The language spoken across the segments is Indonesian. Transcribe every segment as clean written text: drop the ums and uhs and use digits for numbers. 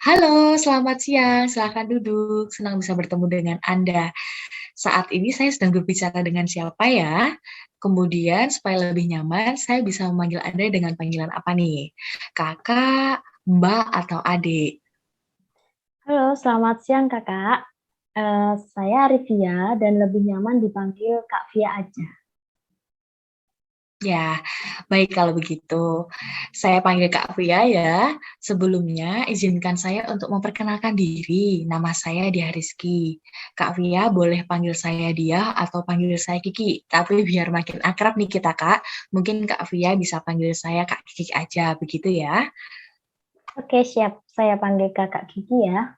Halo, selamat siang. Silakan duduk. Senang bisa bertemu dengan Anda. Saat ini saya sedang berbicara dengan siapa ya? Kemudian supaya lebih nyaman, saya bisa memanggil Anda dengan panggilan apa nih? Kakak, Mbak, atau adik? Halo, selamat siang Kakak. Saya Arifia dan lebih nyaman dipanggil Kak Via aja. Ya, baik kalau begitu. Saya panggil Kak Via ya. Sebelumnya, izinkan saya untuk memperkenalkan diri. Nama saya Dia Rizky. Kak Via boleh panggil saya Dia atau panggil saya Kiki. Tapi biar makin akrab nih kita, Kak. Mungkin Kak Via bisa panggil saya Kak Kiki aja, begitu ya. Oke, siap. Saya panggil Kakak Kiki ya.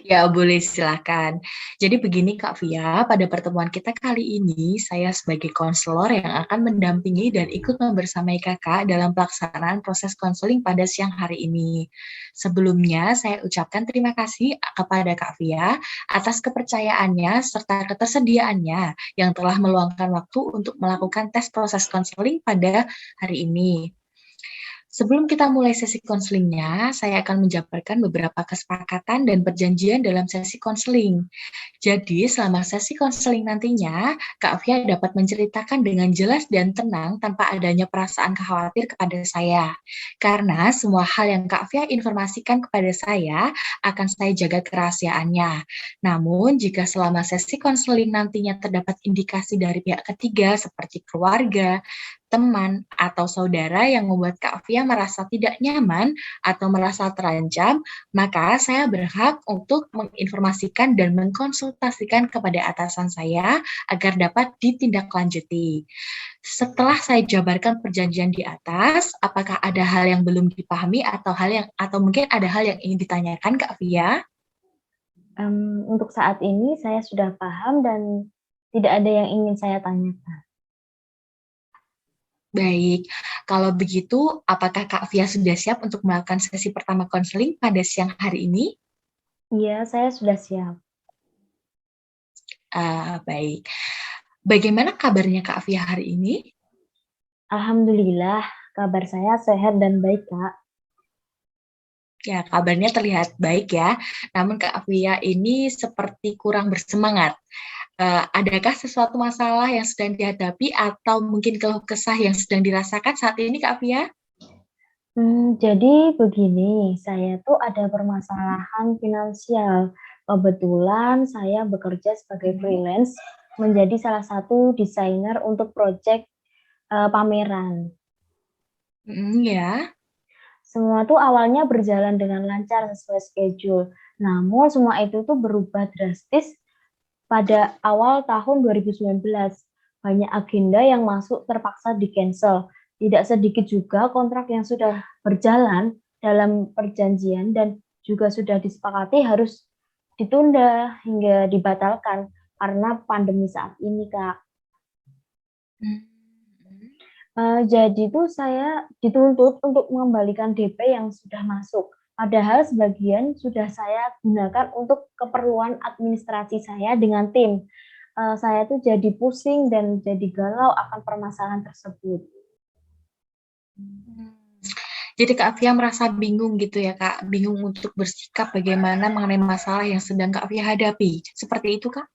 Ya, boleh silakan. Jadi begini Kak Via, pada pertemuan kita kali ini, saya sebagai konselor yang akan mendampingi dan ikut membersamai Kakak dalam pelaksanaan proses konseling pada siang hari ini. Sebelumnya, saya ucapkan terima kasih kepada Kak Via atas kepercayaannya serta ketersediaannya yang telah meluangkan waktu untuk melakukan tes proses konseling pada hari ini. Sebelum kita mulai sesi konselingnya, saya akan menjabarkan beberapa kesepakatan dan perjanjian dalam sesi konseling. Jadi, selama sesi konseling nantinya, Kak Fia dapat menceritakan dengan jelas dan tenang tanpa adanya perasaan khawatir kepada saya. Karena semua hal yang Kak Fia informasikan kepada saya akan saya jaga kerahasiaannya. Namun, jika selama sesi konseling nantinya terdapat indikasi dari pihak ketiga seperti keluarga, teman, atau saudara yang membuat Kak Fia merasa tidak nyaman atau merasa terancam, maka saya berhak untuk menginformasikan dan mengkonsultasikan kepada atasan saya agar dapat ditindaklanjuti. Setelah saya jabarkan perjanjian di atas, apakah ada hal yang belum dipahami atau mungkin ada hal yang ingin ditanyakan Kak Fia? Untuk saat ini saya sudah paham dan tidak ada yang ingin saya tanyakan. Baik, kalau begitu, apakah Kak Fia sudah siap untuk melakukan sesi pertama konseling pada siang hari ini? Iya, saya sudah siap. Baik. Bagaimana kabarnya Kak Fia hari ini? Alhamdulillah, kabar saya sehat dan baik, Kak. Ya, kabarnya terlihat baik ya. Namun Kak Fia ini seperti kurang bersemangat. Adakah sesuatu masalah yang sedang dihadapi atau mungkin keluh kesah yang sedang dirasakan saat ini Kak Fia? Jadi begini, saya tuh ada permasalahan finansial. Kebetulan saya bekerja sebagai Mhm. freelance menjadi salah satu desainer untuk proyek pameran. Ya. Semua tuh awalnya berjalan dengan lancar sesuai schedule. Namun semua itu tuh berubah drastis pada awal tahun 2019. Banyak agenda yang masuk terpaksa di-cancel. Tidak sedikit juga kontrak yang sudah berjalan dalam perjanjian dan juga sudah disepakati harus ditunda hingga dibatalkan karena pandemi saat ini, Kak. Mhm. Jadi tuh saya dituntut untuk mengembalikan DP yang sudah masuk. Padahal sebagian sudah saya gunakan untuk keperluan administrasi saya dengan tim. Saya tuh jadi pusing dan jadi galau akan permasalahan tersebut. Hmm. Jadi Kak Fia merasa bingung gitu ya Kak, bingung untuk bersikap bagaimana mengenai masalah yang sedang Kak Fia hadapi. Seperti itu Kak?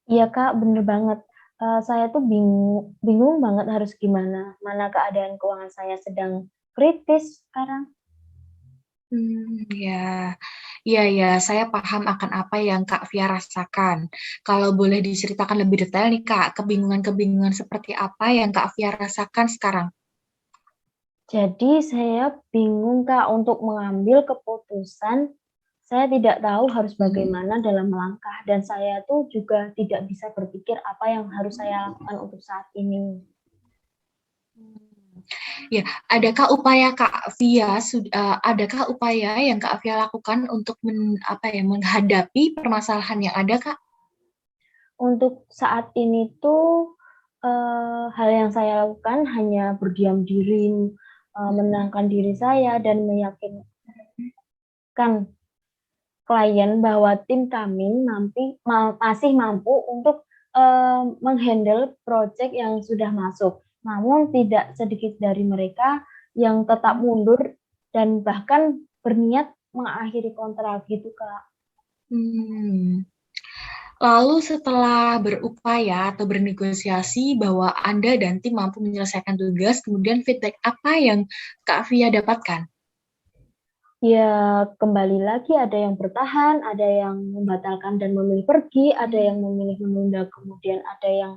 Iya, Kak, bener banget. Saya tuh bingung bingung banget harus gimana, mana keadaan keuangan saya sedang kritis sekarang. Ya, iya ya, saya paham akan apa yang Kak Fia rasakan. Kalau boleh diceritakan lebih detail nih Kak, kebingungan-kebingungan seperti apa yang Kak Fia rasakan sekarang? Jadi saya bingung, Kak, untuk mengambil keputusan. Saya tidak tahu harus Hmm. bagaimana dalam melangkah dan saya tuh juga tidak bisa berpikir apa yang harus saya lakukan untuk saat ini. Ya, adakah upaya yang Kak Fia lakukan untuk menghadapi permasalahan yang ada Kak? Untuk saat ini tuh, hal yang saya lakukan hanya berdiam diri, menenangkan diri saya dan meyakinkan klien bahwa tim kami masih mampu untuk, meng-handle project yang sudah masuk. Namun tidak sedikit dari mereka yang tetap mundur dan bahkan berniat mengakhiri kontrak gitu, Kak. Hmm. Lalu setelah berupaya atau bernegosiasi bahwa Anda dan tim mampu menyelesaikan tugas, kemudian feedback apa yang Kak Via dapatkan? Ya, kembali lagi ada yang bertahan, ada yang membatalkan dan memilih pergi, ada yang memilih menunda, kemudian ada yang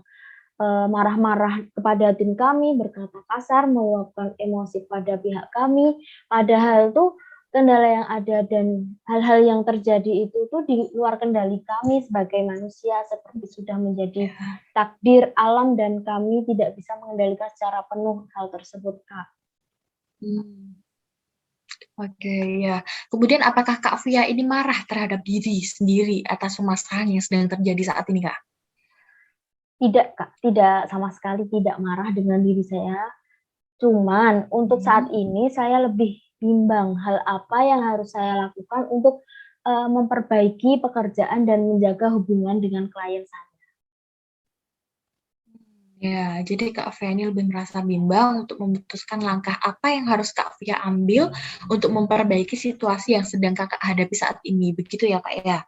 marah-marah kepada tim kami, berkata kasar, meluapkan emosi pada pihak kami. Padahal tuh kendala yang ada dan hal-hal yang terjadi itu tuh di luar kendali kami sebagai manusia, seperti sudah menjadi Ya. takdir alam dan kami tidak bisa mengendalikan secara penuh hal tersebut, Kak. Hmm. Oke, ya. Kemudian apakah Kak Via ini marah terhadap diri sendiri atas permasalahan yang sedang terjadi saat ini, Kak? Tidak, Kak, tidak sama sekali tidak marah dengan diri saya. Cuman untuk saat Hmm. ini saya lebih bimbang hal apa yang harus saya lakukan untuk, memperbaiki pekerjaan dan menjaga hubungan dengan klien saya. Ya, jadi Kak Via ini lebih merasa bimbang untuk memutuskan langkah apa yang harus Kak Via ambil untuk memperbaiki situasi yang sedang Kakak hadapi saat ini. Begitu ya, Kak ya?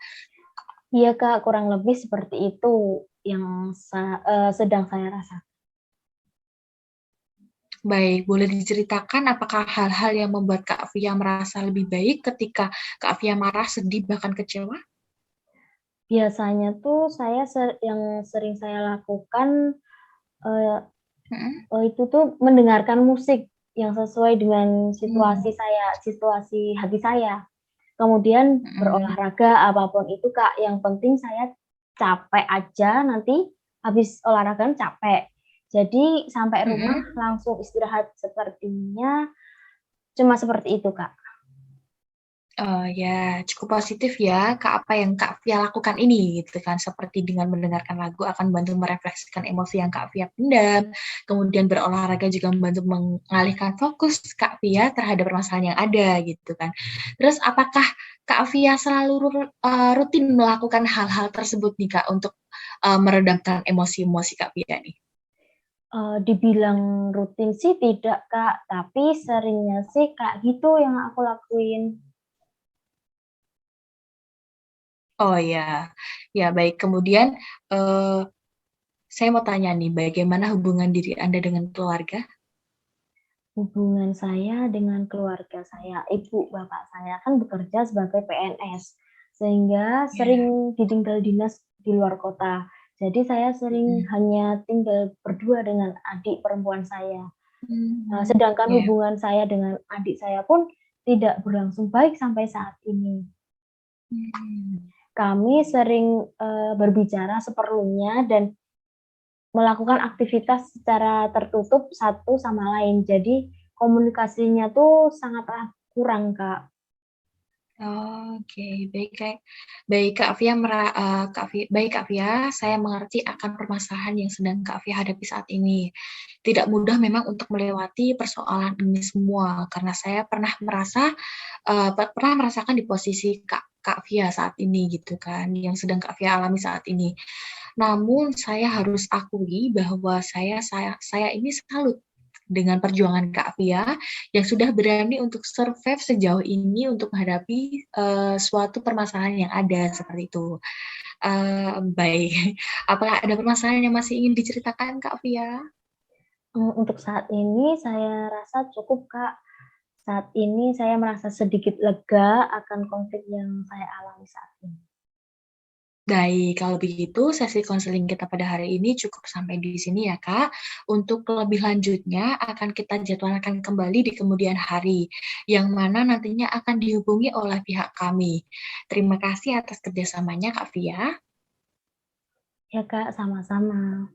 Iya, Kak, kurang lebih seperti itu yang sedang saya rasakan. Baik, boleh diceritakan apakah hal-hal yang membuat Kak Via merasa lebih baik ketika Kak Via marah, sedih, bahkan kecewa? Biasanya tuh saya yang sering saya lakukan, eee Mhm. itu tuh mendengarkan musik yang sesuai dengan Hmm. situasi hati saya. Kemudian Mhm. berolahraga, apapun itu, Kak, yang penting saya capek aja, nanti habis olahraga kan capek. Jadi sampai rumah Mhm. langsung istirahat, sepertinya cuma seperti itu, Kak. Oh ya, cukup positif ya, Kak, apa yang Kak Via lakukan ini, gitu kan. Seperti dengan mendengarkan lagu akan membantu merefleksikan emosi yang Kak Via pendam, kemudian berolahraga juga membantu mengalihkan fokus Kak Via terhadap permasalahan yang ada, gitu kan. Terus apakah Kak Via selalu rutin melakukan hal-hal tersebut nih, Kak, untuk meredamkan emosi-emosi Kak Via nih? Dibilang rutin sih tidak, Kak, tapi seringnya sih kayak gitu yang aku lakuin. Oh ya, ya baik. Kemudian, eee, saya mau tanya nih, bagaimana hubungan diri Anda dengan keluarga? Hubungan saya dengan keluarga saya, ibu bapak saya kan bekerja sebagai PNS, sehingga Ya. sering ditinggal dinas di luar kota. Jadi saya sering Mhm. hanya tinggal berdua dengan adik perempuan saya. Mmm. Sedangkan Ya. hubungan saya dengan adik saya pun tidak berlangsung baik sampai saat ini. Mmm. Kami sering, berbicara seperlunya dan melakukan aktivitas secara tertutup satu sama lain. Jadi komunikasinya tuh sangatlah kurang, Kak. Oke, baik Kak Via baik Kak Via, saya mengerti akan permasalahan yang sedang Kak Via hadapi saat ini. Tidak mudah memang untuk melewati persoalan ini semua, karena saya pernah merasakan di posisi Kak Via saat ini gitu kan, yang sedang Kak Via alami saat ini. Namun saya harus akui bahwa saya ini salut dengan perjuangan Kak Via yang sudah berani untuk survive sejauh ini untuk menghadapi, suatu permasalahan yang ada seperti itu. Baik, apakah ada permasalahan yang masih ingin diceritakan Kak Via? Untuk saat ini saya rasa cukup, Kak. Saat ini saya merasa sedikit lega akan konflik yang saya alami saat ini. Baik, kalau begitu sesi konseling kita pada hari ini cukup sampai di sini ya, Kak. Untuk lebih lanjutnya akan kita jadwalkan kembali di kemudian hari, yang mana nantinya akan dihubungi oleh pihak kami. Terima kasih atas kerjasamanya, Kak Via. Ya, Kak, sama-sama.